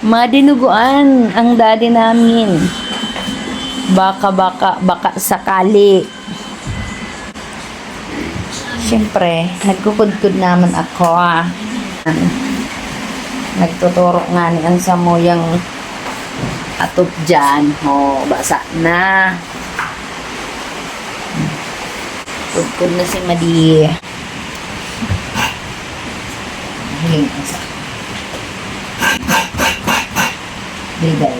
Madinuguan ang daddy namin. Baka sakali. Siyempre, nagkukudkud naman ako. Nagtuturo nga ni ang samuyang atop dyan. Basa na. Kudkud na si Madi. Hiling isa. Bigay.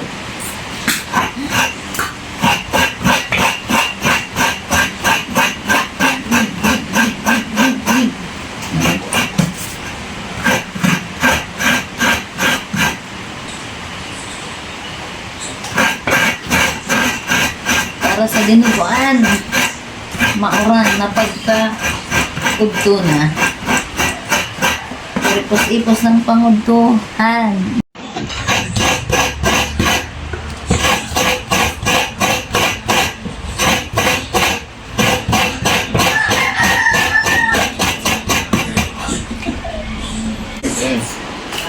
Para sa dinuguan, mauran na pagka udto na. Ipos-ipos ng pangudtuhan.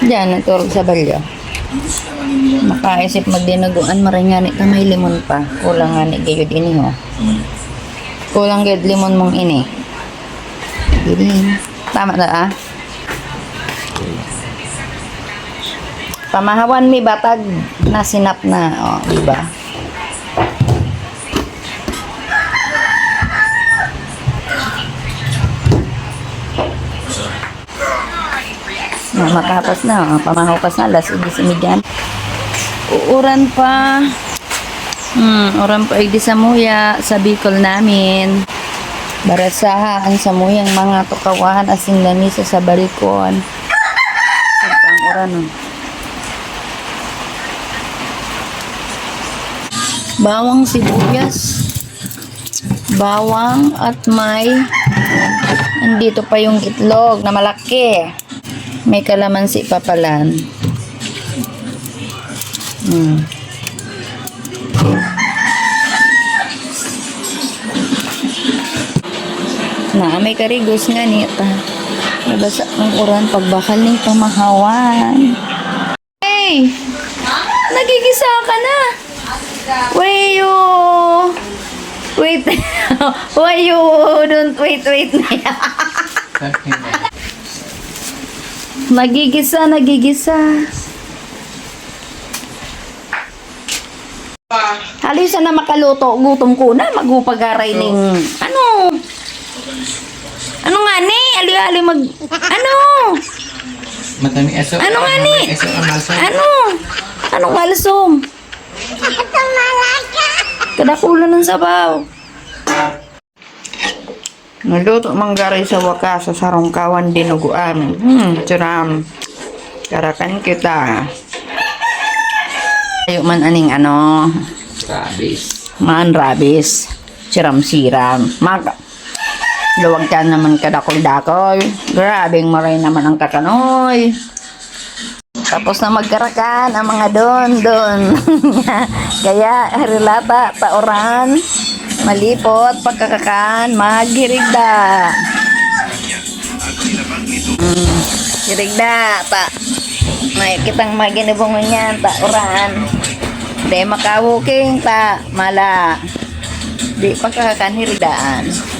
Diyan, naturog sa balyo. Makaisip magdinuguan, maringani ka may limon pa. Kulang nga ni gayod ini ho. Kulang gayod limon mong ini. Giling. Tama na Pamahawan mi batag na sinap na. Diba? Makapas na, pamahupas na, alas 11:30. Uuran pa. Uran pa igdi sa muya sa Bicol namin. Barasaha ang samuyang mga tukawahan asing lamisa sa balikon. Ang uran. Bawang sibuyas. Bawang at may andito pa yung itlog na malaki. May kalamansi pa pala. May karigos nga nita. Nabasa ang uran pagbakal ng pamahawan. Hey! Nagigisa ka na! Why you don't wait na Nagigisa. Halisa na makaluto. Gutom ko na. Magupagaray ning... Ano nga ni? Ali-ali mag... Matami aso. Ano nga ni? Anong malsom? Kadakulo ng sabaw. Naluto manggaray sa wakas sa sarongkawan dinuguan. Tiram. Karakan kita. Ayo man aning Rabis. rabis. Siram-siram. Luwag ka naman kadakol-dakol. Grabing maray naman ang kakanoy. Tapos na magkarakan ang mga don. Kaya rilata taoran. Malipot pagkakakan maghirigda. Hirigda ta. May kitang maginibungon yan taoran. Di makawuking ta mala. Di pagkakakan hirigdaan.